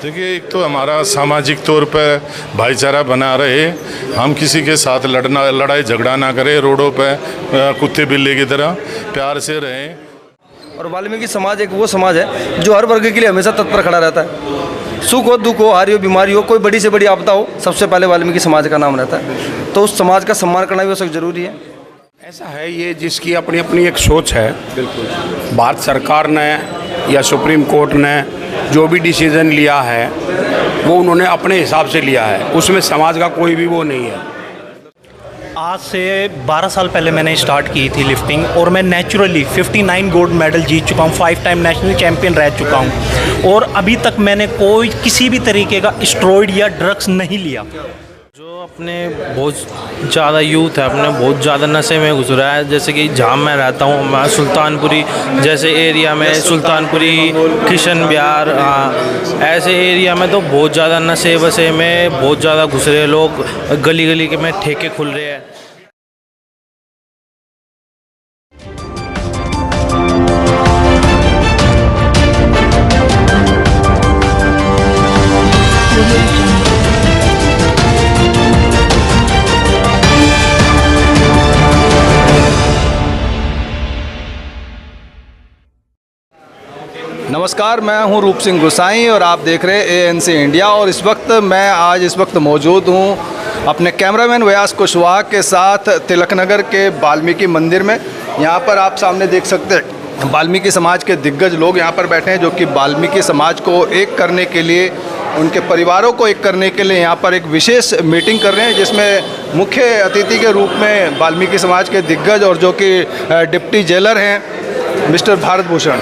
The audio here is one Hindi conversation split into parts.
देखिए, एक तो हमारा सामाजिक तौर पर भाईचारा बना रहे, हम किसी के साथ लड़ाई झगड़ा ना करें, रोडों पे कुत्ते बिल्ली की तरह प्यार से रहें। और वाल्मीकि समाज एक वो समाज है जो हर वर्ग के लिए हमेशा तत्पर खड़ा रहता है। सुख हो, दुख हो, हारी हो, बीमारी हो, कोई बड़ी से बड़ी आपदा हो, सबसे पहले वाल्मीकि समाज का नाम रहता है। तो उस समाज का सम्मान करना भी वो सब जरूरी है। ऐसा है, ये जिसकी अपनी अपनी एक सोच है। बिल्कुल भारत सरकार ने या सुप्रीम कोर्ट ने जो भी डिसीजन लिया है वो उन्होंने अपने हिसाब से लिया है, उसमें समाज का कोई भी वो नहीं है। आज से 12 साल पहले मैंने स्टार्ट की थी लिफ्टिंग और मैं नेचुरली 59 गोल्ड मेडल जीत चुका हूँ, 5 टाइम नेशनल चैम्पियन रह चुका हूँ और अभी तक मैंने कोई किसी भी तरीके का स्टेरॉइड या ड्रग्स नहीं लिया। जो अपने बहुत ज़्यादा यूथ है, अपने बहुत ज़्यादा नशे में घुस रहा है। जैसे कि जहाँ मैं रहता हूँ, मैं सुल्तानपुरी जैसे एरिया में, सुल्तानपुरी, किशन बिहार, ऐसे एरिया में तो बहुत ज़्यादा नशे वशे में बहुत ज़्यादा घुस रहे लोग। गली गली के में ठेके खुल रहे हैं। नमस्कार, मैं हूं रूप सिंह गुसाई और आप देख रहे हैं ANC इंडिया। और इस वक्त मौजूद हूं अपने कैमरामैन व्यास कुशवाहा के साथ तिलकनगर के वाल्मीकि मंदिर में। यहां पर आप सामने देख सकते हैं वाल्मीकि समाज के दिग्गज लोग यहां पर बैठे हैं, जो कि वाल्मीकि समाज को एक करने के लिए, उनके परिवारों को एक करने के लिए यहां पर एक विशेष मीटिंग कर रहे हैं, जिसमें मुख्य अतिथि के रूप में वाल्मीकि समाज के दिग्गज और जो कि डिप्टी जेलर हैं मिस्टर भारत भूषण।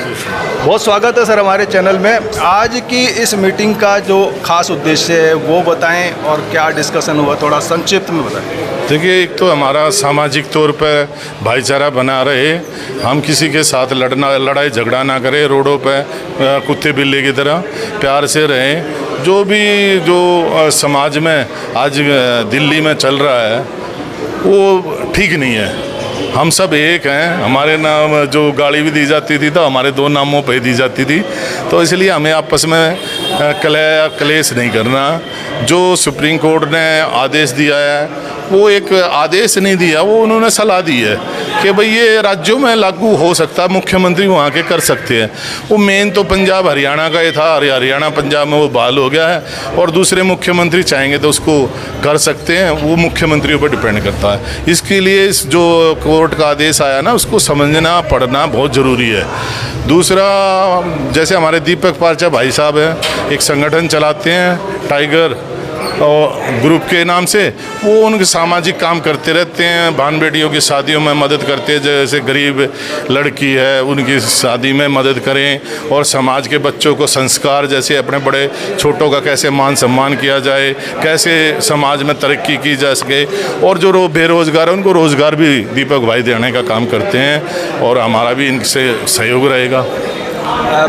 बहुत स्वागत है सर हमारे चैनल में। आज की इस मीटिंग का जो खास उद्देश्य है वो बताएं और क्या डिस्कशन हुआ, थोड़ा संक्षिप्त में बताएं। देखिए, एक तो हमारा सामाजिक तौर पर भाईचारा बना रहे, हम किसी के साथ लड़ाई झगड़ा ना करें, रोडों पे कुत्ते बिल्ली की तरह प्यार से रहें। जो समाज में आज दिल्ली में चल रहा है वो ठीक नहीं है। हम सब एक हैं, हमारे नाम जो गाड़ी भी दी जाती थी तो हमारे 2 नामों पे दी जाती थी, तो इसलिए हमें आपस में क्लेश नहीं करना। जो सुप्रीम कोर्ट ने आदेश दिया है वो एक आदेश नहीं दिया, वो उन्होंने सलाह दी है कि भाई ये राज्यों में लागू हो सकता है, मुख्यमंत्री वहाँ के कर सकते हैं। वो मेन तो पंजाब हरियाणा का ही था, हरियाणा पंजाब में वो बहाल हो गया है और दूसरे मुख्यमंत्री चाहेंगे तो उसको कर सकते हैं, वो मुख्यमंत्रियों पर डिपेंड करता है। इसके लिए इस जो कोर्ट का आदेश आया ना, उसको समझना पढ़ना बहुत ज़रूरी है। दूसरा, जैसे हमारे दीपक पारचा भाई साहब हैं, एक संगठन चलाते हैं टाइगर और ग्रुप के नाम से, वो उनके सामाजिक काम करते रहते हैं, बहन बेटियों की शादियों में मदद करते हैं। जैसे गरीब लड़की है उनकी शादी में मदद करें, और समाज के बच्चों को संस्कार, जैसे अपने बड़े छोटों का कैसे मान सम्मान किया जाए, कैसे समाज में तरक्की की जा सके, और जो बेरोज़गार है उनको रोज़गार भी दीपक भाई देने का काम करते हैं और हमारा भी इनसे सहयोग रहेगा।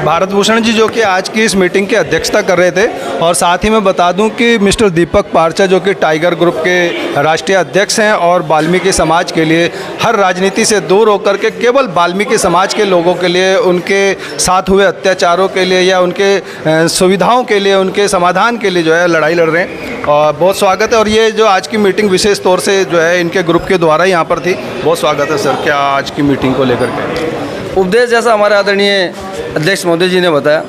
भारत भूषण जी जो कि आज की इस मीटिंग की अध्यक्षता कर रहे थे, और साथ ही मैं बता दूं कि मिस्टर दीपक पारचा जो कि टाइगर ग्रुप के राष्ट्रीय अध्यक्ष हैं और वाल्मीकि समाज के लिए हर राजनीति से दूर होकर के केवल वाल्मीकि समाज के लोगों के लिए, उनके साथ हुए अत्याचारों के लिए या उनके सुविधाओं के लिए, उनके समाधान के लिए जो है लड़ाई लड़ रहे हैं। और बहुत स्वागत है। और ये जो आज की मीटिंग विशेष तौर से जो है इनके ग्रुप के द्वारा यहाँ पर थी। बहुत स्वागत है सर। क्या आज की मीटिंग को लेकर के उपदेश, जैसा हमारे आदरणीय अध्यक्ष महोदय जी ने बताया,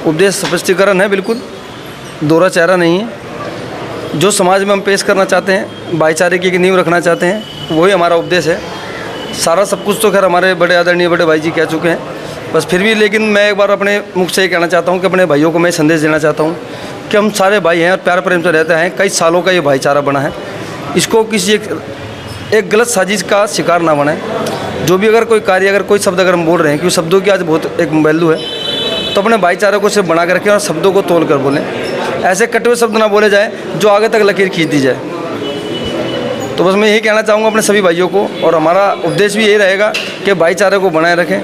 उपदेश स्पष्टीकरण है, बिल्कुल दोहरा चेहरा नहीं है। जो समाज में हम पेश करना चाहते हैं, भाईचारे की नींव रखना चाहते हैं, वही हमारा उपदेश है। सारा सब कुछ तो खैर हमारे बड़े आदरणीय बड़े भाई जी कह चुके हैं, बस फिर भी लेकिन मैं एक बार अपने मुख से ये कहना चाहता हूँ कि अपने भाइयों को मैं संदेश देना चाहता हूँ कि हम सारे भाई हैं और प्यार प्रेम से रहते हैं। कई सालों का ये भाईचारा बना है, इसको किसी एक गलत साजिश का शिकार ना बने। जो भी अगर कोई कार्य, अगर कोई शब्द अगर हम बोल रहे हैं, क्योंकि शब्दों की आज बहुत एक वैल्यू है, तो अपने भाईचारे को सिर्फ बना कर रखें और शब्दों को तोल कर बोलें। ऐसे कटे हुए शब्द ना बोले जाए जो आगे तक लकीर खींच दी जाए। तो बस मैं यही कहना चाहूँगा अपने सभी भाइयों को, और हमारा उपदेश भी यही रहेगा कि भाईचारे को बनाए रखें।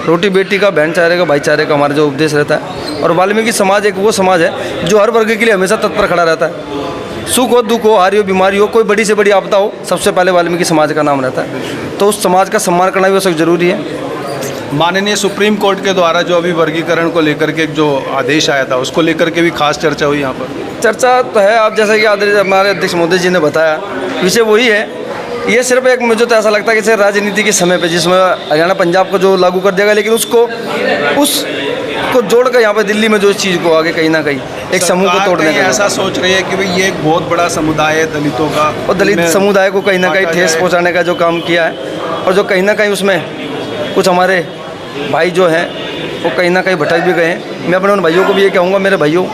रोटी बेटी का, बहन चारे का, भाईचारे का हमारा जो उपदेश रहता है। और वाल्मीकि समाज एक वो समाज है जो हर वर्ग के लिए हमेशा तत्पर खड़ा रहता है। सुख हो, दुख हो, हारी हो, बीमारी हो, कोई बड़ी से बड़ी आपदा हो, सबसे पहले वाल्मीकि समाज का नाम रहता है। तो उस समाज का सम्मान करना भी वो सब जरूरी है। माननीय सुप्रीम कोर्ट के द्वारा जो अभी वर्गीकरण को लेकर के जो आदेश आया था उसको लेकर के भी खास चर्चा हुई यहाँ पर। चर्चा तो है, आप जैसा कि हमारे अध्यक्ष मोदी जी ने बताया, विषय वही है। ये सिर्फ एक, मुझे तो ऐसा लगता है कि सिर्फ राजनीति के समय पे जिसमें हरियाणा पंजाब को जो लागू कर देगा, लेकिन उसको जोड़कर यहाँ पे दिल्ली में जो इस चीज़ को आगे कहीं ना कहीं एक समूह को तोड़ने का ऐसा सोच रही है कि भाई ये एक बहुत बड़ा समुदाय है दलितों का, और दलित समुदाय को कहीं ना कहीं ठेस पहुँचाने का जो काम किया है, और जो कहीं ना कहीं उसमें कुछ हमारे भाई जो हैं वो कहीं ना कहीं भटक भी गए हैं। मैं अपने उन भाइयों को भी ये कहूँगा, मेरे भाइयों,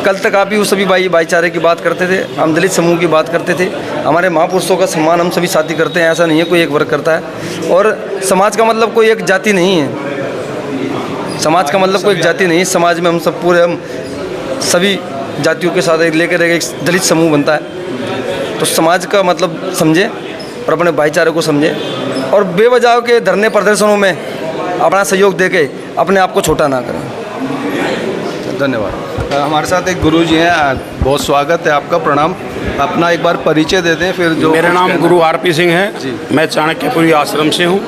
कल तक आप ही उस सभी भाईचारे की बात करते थे, हम दलित समूह की बात करते थे। हमारे महापुरुषों का सम्मान हम सभी साथी करते हैं, ऐसा नहीं है कोई एक वर्ग करता है। और समाज का मतलब कोई एक जाति नहीं है, समाज का मतलब कोई एक जाति नहीं है। समाज में हम सब पूरे, हम सभी जातियों के साथ लेकर एक दलित समूह बनता है। तो समाज का मतलब समझें और अपने भाईचारे को समझें, और बेवजह के धरने प्रदर्शनों में अपना सहयोग देके अपने आप को छोटा ना करें। धन्यवाद। हमारे साथ एक गुरु जी हैं, बहुत स्वागत है आपका, प्रणाम। अपना एक बार परिचय दे दें फिर जो। मेरा नाम गुरु आरपी सिंह है, मैं चाणक्यपुरी आश्रम से हूँ।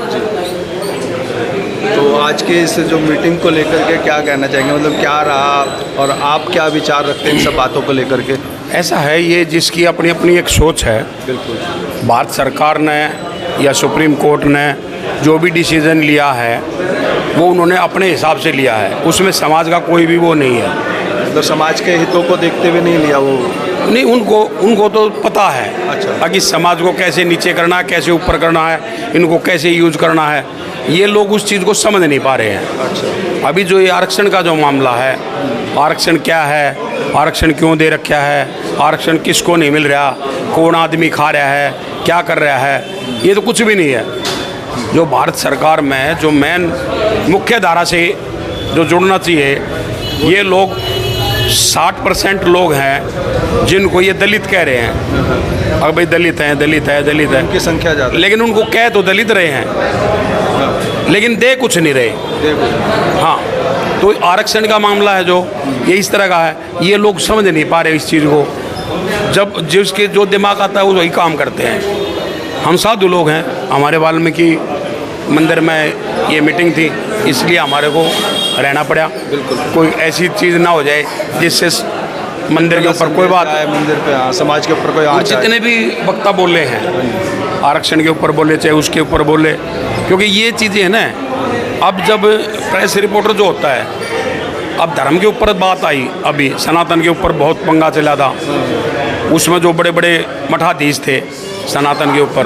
तो आज के इस जो मीटिंग को लेकर के क्या कहना चाहेंगे, मतलब क्या रहा और आप क्या विचार रखते हैं इन सब बातों को लेकर के? ऐसा है, ये जिसकी अपनी अपनी एक सोच है। बिल्कुल। भारत सरकार ने या सुप्रीम कोर्ट ने जो भी डिसीज़न लिया है वो उन्होंने अपने हिसाब से लिया है, उसमें समाज का कोई भी वो नहीं है। मतलब समाज के हितों को देखते हुए नहीं लिया वो? नहीं, उनको तो पता है अच्छा। कि समाज को कैसे नीचे करना है, कैसे ऊपर करना है, इनको कैसे यूज करना है। ये लोग उस चीज़ को समझ नहीं पा रहे हैं। अच्छा। अभी जो ये आरक्षण का जो मामला है, आरक्षण क्या है, आरक्षण क्यों दे रखा है, आरक्षण किसको नहीं मिल रहा, कौन आदमी खा रहा है, क्या कर रहा है, ये तो कुछ भी नहीं है। जो भारत सरकार में जो मेन मुख्य धारा से जो जुड़ना चाहिए, ये लोग 60% लोग हैं जिनको ये दलित कह रहे हैं। अब भाई दलित हैं, दलित है, दलित है, उनकी संख्या ज़्यादा, लेकिन उनको कह तो दलित रहे हैं, लेकिन दे कुछ नहीं रहे। हाँ, तो आरक्षण का मामला है जो ये इस तरह का है, ये लोग समझ नहीं पा रहे इस चीज़ को। जब जिसके जो दिमाग आता है वो वही काम करते हैं। हम साधु लोग हैं, हमारे वाल्मीकि मंदिर में ये मीटिंग थी, इसलिए हमारे को रहना पड़ा। बिल्कुल, कोई ऐसी चीज़ ना हो जाए जिससे मंदिर के ऊपर कोई बात, मंदिर पे, हाँ, समाज के ऊपर कोई आँच आए। जितने भी वक्ता बोले हैं, आरक्षण के ऊपर बोले चाहे उसके ऊपर बोले, क्योंकि ये चीज़ें हैं ना, अब जब प्रेस रिपोर्टर जो होता है, अब धर्म के ऊपर बात आई, अभी सनातन के ऊपर बहुत पंगा चला था, उसमें जो बड़े बड़े मठाधीश थे सनातन के ऊपर,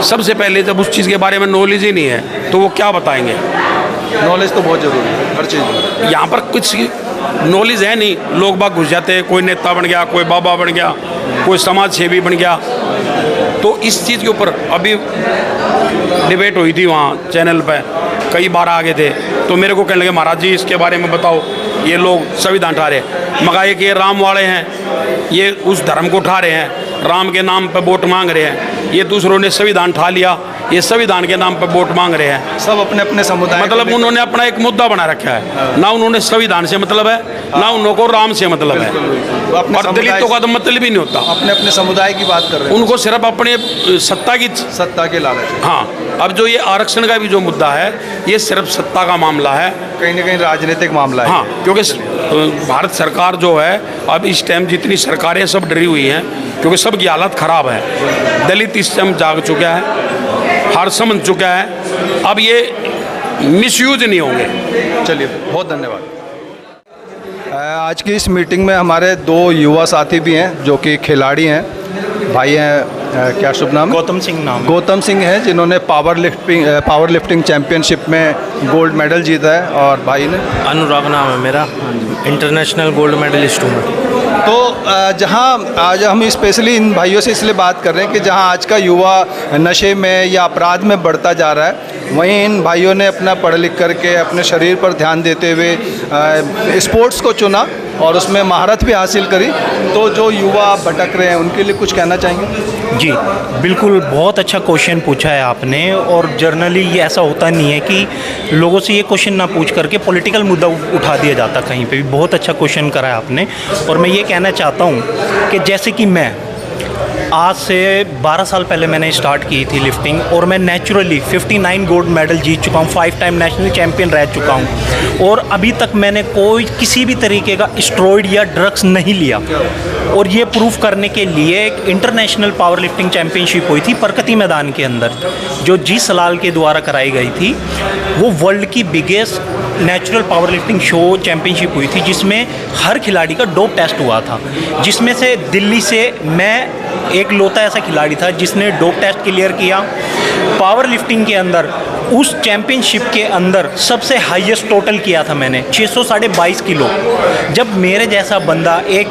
सबसे पहले जब उस चीज़ के बारे में नॉलेज ही नहीं है तो वो क्या बताएंगे। नॉलेज तो बहुत ज़रूरी है हर चीज़ में। यहाँ पर कुछ नॉलेज है नहीं, लोग बाग घुस जाते हैं, कोई नेता बन गया, कोई बाबा बन गया, कोई समाज सेवी बन गया। तो इस चीज़ के ऊपर अभी डिबेट हुई थी वहाँ चैनल पे, कई बार आ गए थे, तो मेरे को कहने लगे महाराज जी इसके बारे में बताओ, ये लोग संविधान उठा रहे, मगर ये कि राम वाले हैं, ये उस धर्म को उठा रहे हैं, राम के नाम पे वोट मांग रहे हैं, ये दूसरों ने संविधान उठा लिया, ये संविधान के नाम पे वोट मांग रहे हैं। सब अपने अपने समुदाय, मतलब उन्होंने अपना एक मुद्दा बना रखा है, ना उन्होंने संविधान से मतलब है, ना उनको राम से मतलब है, और दलितों का तो मतलब ही नहीं होता। अपने अपने समुदाय की बात कर रहे हैं, उनको सिर्फ अपने सत्ता के लालच। हाँ, अब जो ये आरक्षण का भी जो मुद्दा है, ये सिर्फ सत्ता का मामला है, कहीं ना कहीं राजनीतिक मामला है। हाँ, क्योंकि भारत सरकार जो है अब इस टाइम जितनी सरकारें सब डरी हुई हैं, क्योंकि सबकी हालत ख़राब है। दलित इस टाइम जाग चुका है, हार समझ चुका है, अब ये मिसयूज नहीं होंगे। चलिए, बहुत धन्यवाद। आज की इस मीटिंग में हमारे दो युवा साथी भी हैं जो कि खिलाड़ी हैं, भाई हैं, क्या शुभ नाम है? गौतम सिंह नाम। गौतम सिंह हैं जिन्होंने पावर लिफ्टिंग चैंपियनशिप में गोल्ड मेडल जीता है, और भाई ने अनुराग नाम है मेरा, इंटरनेशनल गोल्ड मेडलिस्ट हूँ मैं। तो जहां आज हम स्पेशली इन भाइयों से इसलिए बात कर रहे हैं कि जहां आज का युवा नशे में या अपराध में बढ़ता जा रहा है, वहीं इन भाइयों ने अपना पढ़ लिख करके अपने शरीर पर ध्यान देते हुए स्पोर्ट्स को चुना और उसमें महारत भी हासिल करी। तो जो युवा भटक रहे हैं उनके लिए कुछ कहना चाहेंगे? जी बिल्कुल, बहुत अच्छा क्वेश्चन पूछा है आपने, और जनरली ये ऐसा होता नहीं है कि लोगों से ये क्वेश्चन ना पूछ करके पॉलिटिकल मुद्दा उठा दिया जाता कहीं पे भी। बहुत अच्छा क्वेश्चन करा है आपने, और मैं ये कहना चाहता हूँ कि जैसे कि मैं आज से 12 साल पहले मैंने स्टार्ट की थी लिफ्टिंग और मैं नेचुरली 59 गोल्ड मेडल जीत चुका हूँ, 5 टाइम नेशनल चैम्पियन रह चुका हूँ और अभी तक मैंने कोई किसी भी तरीके का स्टेरॉइड या ड्रग्स नहीं लिया। और ये प्रूफ करने के लिए एक इंटरनेशनल पावर लिफ्टिंग चैम्पियनशिप हुई थी परकती मैदान के अंदर, जो जी सलाल के द्वारा कराई गई थी। वो वर्ल्ड की biggest natural power lifting show championship हुई थी, जिसमें हर खिलाड़ी का डोप टेस्ट हुआ था, जिसमें से दिल्ली से मैं एक लौता ऐसा खिलाड़ी था जिसने डोप टेस्ट क्लियर किया। पावर लिफ्टिंग के अंदर उस चैम्पियनशिप के अंदर सबसे हाईएस्ट टोटल किया था मैंने 622 किलो। जब मेरे जैसा बंदा, एक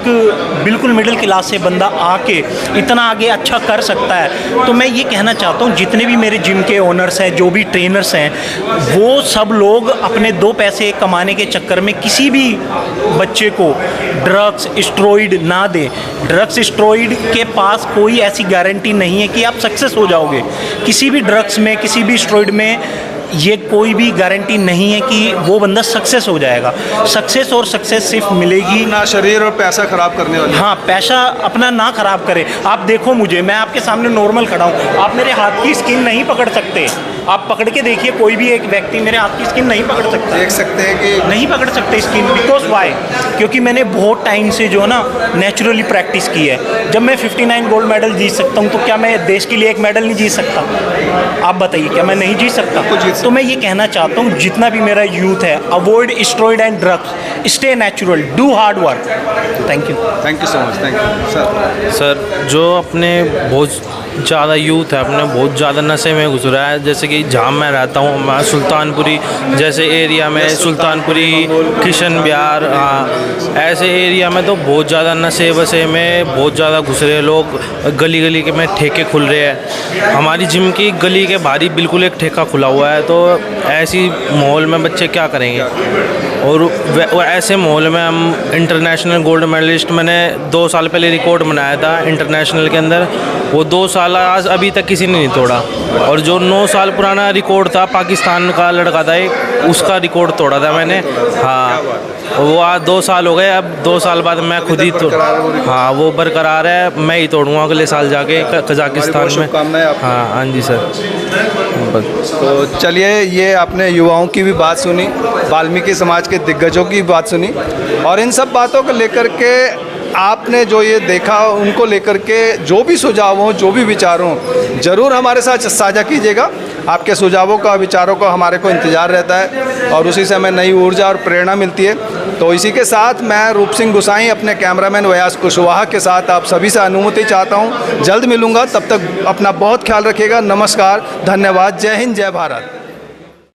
बिल्कुल मिडिल क्लास से बंदा आके इतना आगे अच्छा कर सकता है, तो मैं ये कहना चाहता हूँ जितने भी मेरे जिम के ओनर्स हैं, जो भी ट्रेनर्स हैं, वो सब लोग अपने दो पैसे कमाने के चक्कर में किसी भी बच्चे को ड्रग्स स्टेरॉइड ना दें। ड्रग्स स्टेरॉइड के पास कोई ऐसी गारंटी नहीं है कि आप सक्सेस हो जाओगे। किसी भी ड्रग्स में, किसी भी स्टेरॉइड में ये कोई भी गारंटी नहीं है कि वो बंदा सक्सेस हो जाएगा। सक्सेस और सक्सेस सिर्फ मिलेगी ना शरीर और पैसा खराब करने वाली। हाँ, पैसा अपना ना खराब करे। आप देखो मुझे, मैं आपके सामने नॉर्मल खड़ा हूँ, आप मेरे हाथ की स्किन नहीं पकड़ सकते। आप पकड़ के देखिए, कोई भी एक व्यक्ति मेरे हाथ की स्किन नहीं पकड़ सकता। देख सकते हैं कि नहीं पकड़ सकते स्किन। Because why? क्योंकि मैंने बहुत टाइम से जो है ना नेचुरली प्रैक्टिस की है। जब मैं 59 गोल्ड मेडल जीत सकता हूँ, तो क्या मैं देश के लिए एक मेडल नहीं जीत सकता? आप बताइए, क्या मैं नहीं जीत सकता? तो मैं ये कहना चाहता हूँ, जितना भी मेरा यूथ है, avoid steroid and drugs, stay natural, do hard work. Thank you so much. Thank you sir. Sir, जो अपने बहुत ज़्यादा यूथ है, अपने बहुत ज़्यादा नशे में घुस रहा है। जैसे कि जहाँ मैं रहता हूँ, मैं सुल्तानपुरी जैसे एरिया में, सुल्तानपुरी, किशन बिहार, ऐसे एरिया में तो बहुत ज़्यादा नशे वशे में बहुत ज़्यादा घुस रहे हैं लोग। गली गली के में ठेके खुल रहे हैं। हमारी जिम की गली के बाहर ही बिल्कुल एक ठेका खुला हुआ है। तो ऐसी माहौल में बच्चे क्या करेंगे? और ऐसे माहौल में हम इंटरनेशनल गोल्ड मेडलिस्ट, मैंने 2 साल पहले रिकॉर्ड बनाया था इंटरनेशनल के अंदर। वो 2 साल आज अभी तक किसी ने नहीं तोड़ा। और जो 9 साल पुराना रिकॉर्ड था, पाकिस्तान का लड़का था एक, उसका रिकॉर्ड तोड़ा था मैंने। हाँ, वो आज 2 साल हो गए। अब 2 साल बाद मैं खुद ही हाँ, वो बरकरार है। मैं ही तोड़ूँगा अगले साल जाके कजाकिस्तान में। हाँ जी सर। तो चलिए, ये आपने युवाओं की भी बात सुनी, वाल्मीकि समाज के दिग्गजों की बात सुनी, और इन सब बातों को लेकर के आपने जो ये देखा, उनको लेकर के जो भी सुझाव हों, जो भी विचार हों, ज़रूर हमारे साथ साझा कीजिएगा। आपके सुझावों का, विचारों का हमारे को इंतज़ार रहता है और उसी से हमें नई ऊर्जा और प्रेरणा मिलती है। तो इसी के साथ मैं रूप सिंह गुसाई अपने कैमरामैन व्यास कुशवाहा के साथ आप सभी से अनुमति चाहता हूँ। जल्द मिलूँगा, तब तक अपना बहुत ख्याल रखिएगा। नमस्कार, धन्यवाद, जय हिंद, जय भारत।